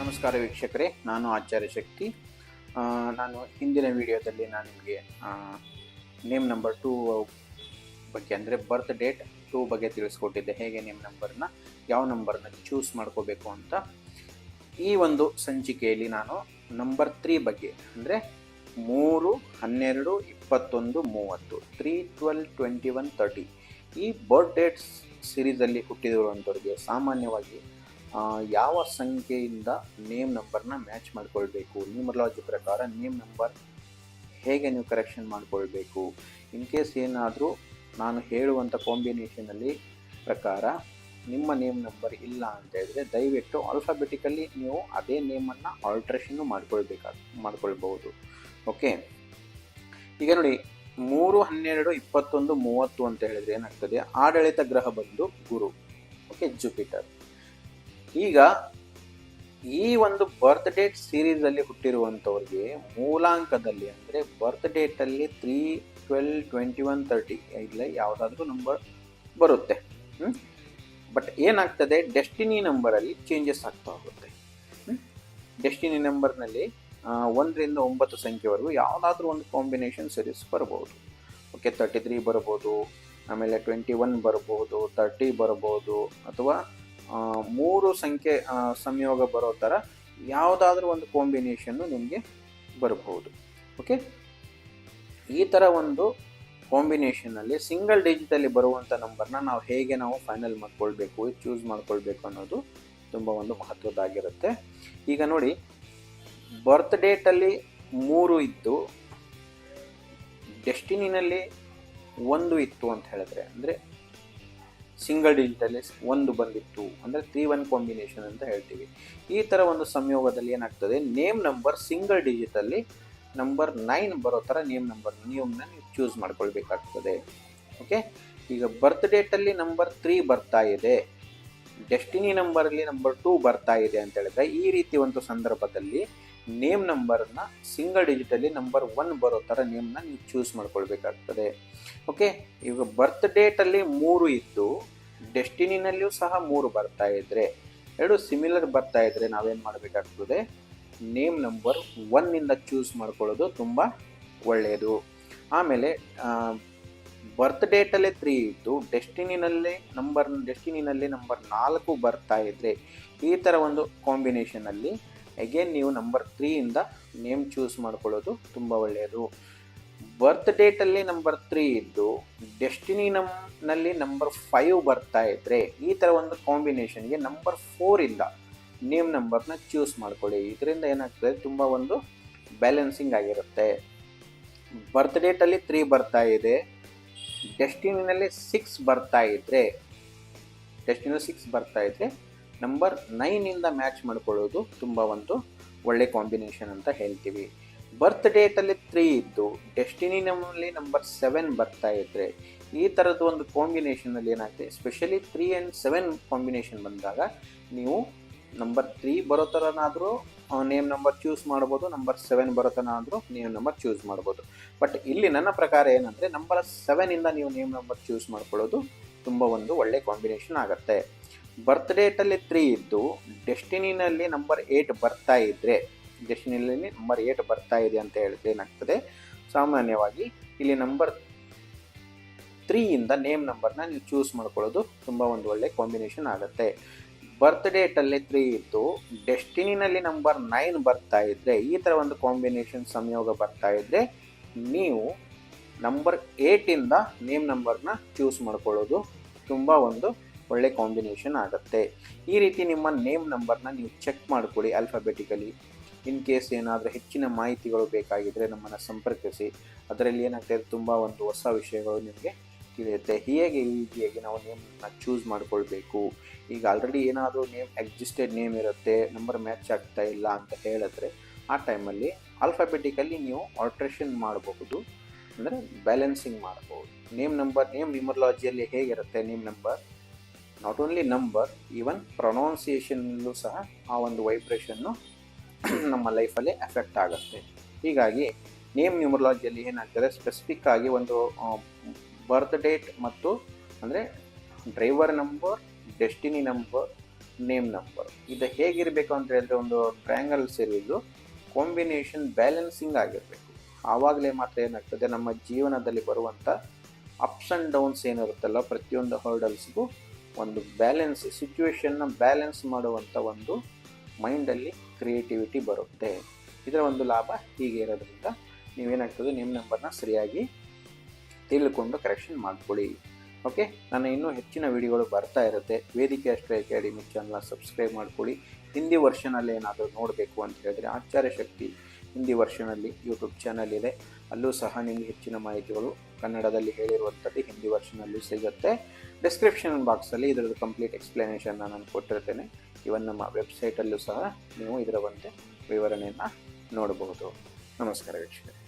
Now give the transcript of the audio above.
ನಮಸ್ಕಾರ ವೀಕ್ಷಕರೇ, ನಾನು ಆಚಾರ್ಯ ಶಕ್ತಿ. ನಾನು ಹಿಂದಿನ ವಿಡಿಯೋದಲ್ಲಿ ನಾನು ನಿಮಗೆ ನೇಮ್ ನಂಬರ್ 2 ಬಗ್ಗೆ ಅಂದರೆ ಬರ್ತ್ ಡೇಟ್ 2 ಬಗ್ಗೆ ತಿಳಿಸ್ಕೊಟ್ಟಿದ್ದೆ. ಹೇಗೆ ನೇಮ್ ನಂಬರ್ನ ಯಾವ ನಂಬರ್ನ ಚೂಸ್ ಮಾಡ್ಕೋಬೇಕು ಅಂತ. ಈ ಒಂದು ಸಂಚಿಕೆಯಲ್ಲಿ ನಾನು ನಂಬರ್ 3 ಬಗ್ಗೆ ಅಂದರೆ 3, 12, 21, 30 3, 12, 21, 30 ಈ ಬರ್ತ್ ಡೇಟ್ಸ್ ಸೀರೀಸಲ್ಲಿ ಹುಟ್ಟಿರುವಂಥವ್ರಿಗೆ ಸಾಮಾನ್ಯವಾಗಿ ಯಾವ ಸಂಖ್ಯೆಯಿಂದ ನೇಮ್ ನಂಬರ್ನ ಮ್ಯಾಚ್ ಮಾಡ್ಕೊಳ್ಬೇಕು, ನ್ಯೂಮರಾಲಜಿ ಪ್ರಕಾರ ನೇಮ್ ನಂಬರ್ ಹೇಗೆ ನೀವು ಕರೆಕ್ಷನ್ ಮಾಡ್ಕೊಳ್ಬೇಕು. ಇನ್ ಕೇಸ್ ಏನಾದರೂ ನಾನು ಹೇಳುವಂಥ ಕಾಂಬಿನೇಷನಲ್ಲಿ ಪ್ರಕಾರ ನಿಮ್ಮ ನೇಮ್ ನಂಬರ್ ಇಲ್ಲ ಅಂತ ಹೇಳಿದ್ರೆ ದಯವಿಟ್ಟು ಆಲ್ಫಾಬೆಟಿಕಲಿ ನೀವು ಅದೇ ನೇಮನ್ನು ಆಲ್ಟ್ರೇಷನ್ನು ಮಾಡ್ಕೊಳ್ಬಹುದು. ಓಕೆ, ಈಗ ನೋಡಿ 3, 12, 21, 30 ಅಂತ ಹೇಳಿದ್ರೆ ಏನಾಗ್ತದೆ, ಆಡಳಿತ ಗ್ರಹ ಬಂದು ಗುರು. Okay, Jupiter. ಈಗ ಈ ಒಂದು ಬರ್ತ್ ಡೇಟ್ ಸೀರೀಸಲ್ಲಿ ಹುಟ್ಟಿರುವಂಥವ್ರಿಗೆ ಮೂಲಾಂಕದಲ್ಲಿ ಅಂದರೆ ಬರ್ತ್ ಡೇಟಲ್ಲಿ 3, 12, 21, 30 ಇಲ್ಲ ಯಾವುದಾದ್ರೂ ನಂಬರ್ ಬರುತ್ತೆ. ಬಟ್ ಏನಾಗ್ತದೆ, ಡೆಸ್ಟಿನಿ ನಂಬರಲ್ಲಿ ಚೇಂಜಸ್ ಆಗ್ತಾ ಹೋಗುತ್ತೆ. ಡೆಸ್ಟಿನಿ ನಂಬರ್ನಲ್ಲಿ 1 ರಿಂದ 9 ಸಂಖ್ಯೆವರೆಗೂ ಯಾವುದಾದ್ರೂ ಒಂದು ಕಾಂಬಿನೇಷನ್ ಸೀರೀಸ್ ಬರ್ಬೋದು. ಓಕೆ, 33 ಬರ್ಬೋದು, ಆಮೇಲೆ 21 ಬರ್ಬೋದು, 30 ಬರ್ಬೋದು, ಅಥವಾ 3 ಸಂಖ್ಯೆ ಸಂಯೋಗ ಬರೋ ಥರ ಯಾವುದಾದ್ರೂ ಒಂದು ಕಾಂಬಿನೇಷನ್ನು ನಿಮಗೆ ಬರಬಹುದು. ಓಕೆ, ಈ ಥರ ಒಂದು ಕಾಂಬಿನೇಷನಲ್ಲಿ ಸಿಂಗಲ್ ಡಿಜಿಟಲ್ಲಿ ಬರುವಂಥ ನಂಬರ್ನ ನಾವು ಫೈನಲ್ ಮಾಡ್ಕೊಳ್ಬೇಕು, ಚೂಸ್ ಮಾಡ್ಕೊಳ್ಬೇಕು ಅನ್ನೋದು ತುಂಬ ಒಂದು ಮಹತ್ವದ್ದಾಗಿರುತ್ತೆ. ಈಗ ನೋಡಿ, ಬರ್ತ್ ಡೇಟಲ್ಲಿ 3 ಇತ್ತು, ಡೆಸ್ಟಿನಿನಲ್ಲಿ 1 ಇತ್ತು ಅಂತ ಹೇಳಿದ್ರೆ, ಅಂದರೆ ಸಿಂಗಲ್ ಡಿಜಿಟಲ್ಲಿ 1 ಬಂದಿತ್ತು ಅಂದರೆ 3-1 ಕಾಂಬಿನೇಷನ್ ಅಂತ ಹೇಳ್ತೀವಿ. ಈ ಥರ ಒಂದು ಸಂಯೋಗದಲ್ಲಿ ಏನಾಗ್ತದೆ, ನೇಮ್ ನಂಬರ್ ಸಿಂಗಲ್ ಡಿಜಿಟಲ್ಲಿ ನಂಬರ್ 9 ಬರೋ ಥರ ನೀವು ಚೂಸ್ ಮಾಡ್ಕೊಳ್ಬೇಕಾಗ್ತದೆ. ಓಕೆ, ಈಗ ಬರ್ತ್ ಡೇಟಲ್ಲಿ ನಂಬರ್ 3 ಬರ್ತಾ ಇದೆ, ಡೆಸ್ಟಿನಿ ನಂಬರಲ್ಲಿ ನಂಬರ್ 2 ಬರ್ತಾ ಇದೆ ಅಂತ ಹೇಳಿದ್ರೆ ಈ ರೀತಿ ಒಂದು ಸಂದರ್ಭದಲ್ಲಿ ನೇಮ್ ನಂಬರ್ನ ಸಿಂಗಲ್ ಡಿಜಿಟಲ್ಲಿ ನಂಬರ್ 1 ಬರೋ ಥರ ನೇಮ್ನ ನೀವು ಚೂಸ್ ಮಾಡ್ಕೊಳ್ಬೇಕಾಗ್ತದೆ. ಓಕೆ, ಈಗ ಬರ್ತ್ ಡೇಟಲ್ಲಿ 3 ಇದ್ದು ಡೆಸ್ಟಿನಿನಲ್ಲಿಯೂ ಸಹ 3 ಬರ್ತಾ ಇದ್ರೆ, 2 ಸಿಮಿಲರ್ ಬರ್ತಾ ಇದ್ರೆ ನಾವೇನು ಮಾಡಬೇಕಾಗ್ತದೆ, ನೇಮ್ ನಂಬರ್ 1 ಇಂದ ಚೂಸ್ ಮಾಡ್ಕೊಳ್ಳೋದು ತುಂಬ ಒಳ್ಳೆಯದು. ಆಮೇಲೆ ಬರ್ತ್ ಡೇಟಲ್ಲೇ 3 ಇದ್ದು ಡೆಸ್ಟಿನಿನಲ್ಲಿ ನಂಬರ್ 4 ಬರ್ತಾ ಇದ್ರೆ, ಈ ಥರ ಒಂದು ಕಾಂಬಿನೇಷನಲ್ಲಿ ಅಗೇನ್ ನೀವು ನಂಬರ್ 3 ಇಂದ ನೇಮ್ ಚೂಸ್ ಮಾಡ್ಕೊಳ್ಳೋದು ತುಂಬ ಒಳ್ಳೆಯದು. ಬರ್ತ್ ಡೇಟಲ್ಲಿ ನಂಬರ್ 3 ಇದ್ದು ಡೆಸ್ಟಿನಿನಲ್ಲಿ ನಂಬರ್ 5 ಬರ್ತಾ ಇದ್ರೆ, ಈ ಥರ ಒಂದು ಕಾಂಬಿನೇಷನ್ಗೆ ನಂಬರ್ 4 ಇಂದ ನೇಮ್ ನಂಬರ್ನ ಚೂಸ್ ಮಾಡ್ಕೊಳ್ಳಿ. ಇದರಿಂದ ಏನಾಗ್ತದೆ, ತುಂಬ ಒಂದು ಬ್ಯಾಲೆನ್ಸಿಂಗ್ ಆಗಿರುತ್ತೆ. ಬರ್ತ್ ಡೇಟಲ್ಲಿ 3 ಬರ್ತಾ ಇದೆ, ಡೆಸ್ಟಿನಿನಲ್ಲಿ 6 ಬರ್ತಾ ಇದ್ರೆ, ನಂಬರ್ 9 ಇಂದ ಮ್ಯಾಚ್ ಮಾಡ್ಕೊಳ್ಳೋದು ತುಂಬ ಒಂದು ಒಳ್ಳೆ ಕಾಂಬಿನೇಷನ್ ಅಂತ ಹೇಳ್ತೀವಿ. ಬರ್ತ್ ಡೇಟಲ್ಲಿ 3 ಇದ್ದು ಡೆಸ್ಟಿನಿನಲ್ಲಿ ನಂಬರ್ 7 ಬರ್ತಾ ಇದ್ರೆ, ಈ ಥರದ್ದು ಒಂದು ಕಾಂಬಿನೇಷನಲ್ಲಿ ಏನಾಗ್ತದೆ, ಎಸ್ಪೆಷಲಿ 3 and 7 ಕಾಂಬಿನೇಷನ್ ಬಂದಾಗ ನೀವು ನಂಬರ್ 3 ಬರೋ ಥರನಾದರೂ ನೇಮ್ ನಂಬರ್ ಚೂಸ್ ಮಾಡ್ಬೋದು, ನಂಬರ್ 7 ಬರೋ ಥರನಾದರೂ ನೇಮ್ ನಂಬರ್ ಚೂಸ್ ಮಾಡ್ಬೋದು. ಬಟ್ ಇಲ್ಲಿ ನನ್ನ ಪ್ರಕಾರ ಏನಂದರೆ, ನಂಬರ್ 7 ಇಂದ ನೀವು ನೇಮ್ ನಂಬರ್ ಚೂಸ್ ಮಾಡ್ಕೊಳ್ಳೋದು ತುಂಬ ಒಂದು ಒಳ್ಳೆ ಕಾಂಬಿನೇಷನ್ ಆಗುತ್ತೆ. ಬರ್ತ್ ಡೇಟಲ್ಲಿ 3 ಇದ್ದು ಡೆಸ್ಟಿನಿನಲ್ಲಿ ನಂಬರ್ 8 ಬರ್ತಾ ಇದ್ದರೆ, ಡೆಸ್ಟಿನಿನಲ್ಲಿ ನಂಬರ್ 8 ಬರ್ತಾ ಇದೆ ಅಂತ ಹೇಳಿದ್ರೆ ಏನಾಗ್ತದೆ, ಸಾಮಾನ್ಯವಾಗಿ ಇಲ್ಲಿ ನಂಬರ್ 3 ಇಂದ ನೇಮ್ ನಂಬರ್ನ ನೀವು ಚೂಸ್ ಮಾಡ್ಕೊಳ್ಳೋದು ತುಂಬ ಒಂದು ಒಳ್ಳೆ ಕಾಂಬಿನೇಷನ್ ಆಗುತ್ತೆ. ಬರ್ತ್ ಡೇಟಲ್ಲಿ 3 ಇದ್ದು ಡೆಸ್ಟಿನಿನಲ್ಲಿ ನಂಬರ್ 9 ಬರ್ತಾ ಇದ್ದರೆ, ಈ ಥರ ಒಂದು ಕಾಂಬಿನೇಷನ್ ಸಂಯೋಗ ಬರ್ತಾ ಇದ್ದರೆ ನೀವು ನಂಬರ್ 8 ಇಂದ ನೇಮ್ ನಂಬರ್ನ ಚೂಸ್ ಮಾಡ್ಕೊಳ್ಳೋದು ತುಂಬ ಒಂದು ಒಳ್ಳೆ ಕಾಂಬಿನೇಷನ್ ಆಗುತ್ತೆ. ಈ ರೀತಿ ನಿಮ್ಮ ನೇಮ್ ನಂಬರ್ನ ನೀವು ಚೆಕ್ ಮಾಡ್ಕೊಳ್ಳಿ ಆಲ್ಫಾಬೆಟಿಕಲಿ. ಇನ್ ಕೇಸ್ ಏನಾದರೂ ಹೆಚ್ಚಿನ ಮಾಹಿತಿಗಳು ಬೇಕಾಗಿದ್ದರೆ ನಮ್ಮನ್ನು ಸಂಪರ್ಕಿಸಿ. ಅದರಲ್ಲಿ ಏನಾಗ್ತದೆ, ತುಂಬ ಒಂದು ಹೊಸ ವಿಷಯಗಳು ನಿಮಗೆ ತಿಳಿಯುತ್ತೆ. ಹೇಗೆ ಈಸಿಯಾಗಿ ನಾವು ನೇಮನ್ನ ಚೂಸ್ ಮಾಡ್ಕೊಳ್ಬೇಕು. ಈಗ ಆಲ್ರೆಡಿ ಏನಾದರೂ ಎಕ್ಸಿಸ್ಟೆಡ್ ನೇಮ್ ಇರುತ್ತೆ, ನಂಬರ್ ಮ್ಯಾಚ್ ಆಗ್ತಾ ಇಲ್ಲ ಅಂತ ಹೇಳಿದ್ರೆ ಆ ಟೈಮಲ್ಲಿ ಆಲ್ಫಾಬೆಟಿಕಲಿ ನೀವು ಆಲ್ಟ್ರೇಷನ್ ಮಾಡಬಹುದು, ಅಂದರೆ ಬ್ಯಾಲೆನ್ಸಿಂಗ್ ಮಾಡಬಹುದು. ನೇಮ್ ನ್ಯೂಮರಾಲಜಿಯಲ್ಲಿ ಹೇಗಿರುತ್ತೆ, name number not only number, even ಪ್ರೊನೌನ್ಸಿಯೇಷನ್ನಲ್ಲೂ ಸಹ ಆ ಒಂದು ವೈಬ್ರೇಷನ್ನು ನಮ್ಮ ಲೈಫಲ್ಲಿ ಎಫೆಕ್ಟ್ ಆಗುತ್ತೆ. ಹೀಗಾಗಿ ನೇಮ್ ನ್ಯೂಮರಾಲಜಿಯಲ್ಲಿ ಏನಾಗ್ತದೆ, ಸ್ಪೆಸಿಫಿಕ್ ಆಗಿ ಒಂದು ಬರ್ತ್ ಡೇಟ್ ಮತ್ತು ಅಂದರೆ driver number, destiny number name number. ಇದು ಹೇಗಿರಬೇಕು ಅಂತ ಹೇಳಿದ್ರೆ, ಒಂದು ಟ್ರಯಾಂಗಲ್ ಸೀರೀಸು ಕಾಂಬಿನೇಷನ್ ಬ್ಯಾಲೆನ್ಸಿಂಗ್ ಆಗಿರಬೇಕು. ಆವಾಗಲೇ ಮಾತ್ರ ಏನಾಗ್ತದೆ, ನಮ್ಮ ಜೀವನದಲ್ಲಿ ಬರುವಂಥ ಅಪ್ಸ್ ಆ್ಯಂಡ್ ಡೌನ್ಸ್ ಏನಿರುತ್ತಲ್ಲ, ಪ್ರತಿಯೊಂದು ಹರ್ಡಲ್ಸ್ಗೂ ಒಂದು ಬ್ಯಾಲೆನ್ಸ್ ಸಿಚುವೇಶನ್ನ ಬ್ಯಾಲೆನ್ಸ್ ಮಾಡುವಂಥ ಒಂದು ಮೈಂಡಲ್ಲಿ ಕ್ರಿಯೇಟಿವಿಟಿ ಬರುತ್ತೆ. ಇದರ ಒಂದು ಲಾಭ ಹೀಗೆ ಇರೋದ್ರಿಂದ ನೀವೇನಾಗ್ತದೆ, ನೇಮ್ ನಂಬರ್ನ ಸರಿಯಾಗಿ ತಿಳ್ಕೊಂಡು ಕರೆಕ್ಷನ್ ಮಾಡ್ಕೊಳ್ಳಿ. ಓಕೆ, ನನ್ನ ಇನ್ನೂ ಹೆಚ್ಚಿನ ವಿಡಿಯೋಗಳು ಬರ್ತಾ ಇರುತ್ತೆ. ವೇದಿಕೆ ಅಸ್ಟ್ರೋ ಅಕಾಡೆಮಿ ಚಾನಲ್ನ ಸಬ್ಸ್ಕ್ರೈಬ್ ಮಾಡ್ಕೊಳ್ಳಿ. ಹಿಂದಿ ವರ್ಷನಲ್ಲಿ ಏನಾದರೂ ನೋಡಬೇಕು ಅಂತ ಹೇಳಿದ್ರೆ ಆಚಾರ್ಯ ಶಕ್ತಿ ಹಿಂದಿ ವರ್ಷನಲ್ಲಿ ಯೂಟ್ಯೂಬ್ ಚಾನಲ್ ಇದೆ. ಅಲ್ಲೂ ಸಹ ನಿಮಗೆ ಹೆಚ್ಚಿನ ಮಾಹಿತಿಗಳು ಕನ್ನಡದಲ್ಲಿ ಹೇಳಿರುವಂಥದ್ದು ಹಿಂದಿ ವರ್ಷನಲ್ಲೂ ಸಿಗುತ್ತೆ. ಡಿಸ್ಕ್ರಿಪ್ಷನ್ ಬಾಕ್ಸಲ್ಲಿ ಇದರದ್ದು ಕಂಪ್ಲೀಟ್ ಎಕ್ಸ್ಪ್ಲನೇಷನ್ನ ನಾನು ಕೊಟ್ಟಿರ್ತೇನೆ. ಇವನ್ ನಮ್ಮ ವೆಬ್ಸೈಟಲ್ಲೂ ಸಹ ನೀವು ಇದರ ಒಂದು ವಿವರಣೆಯನ್ನು ನೋಡಬಹುದು. ನಮಸ್ಕಾರ ವೀಕ್ಷಕರೇ.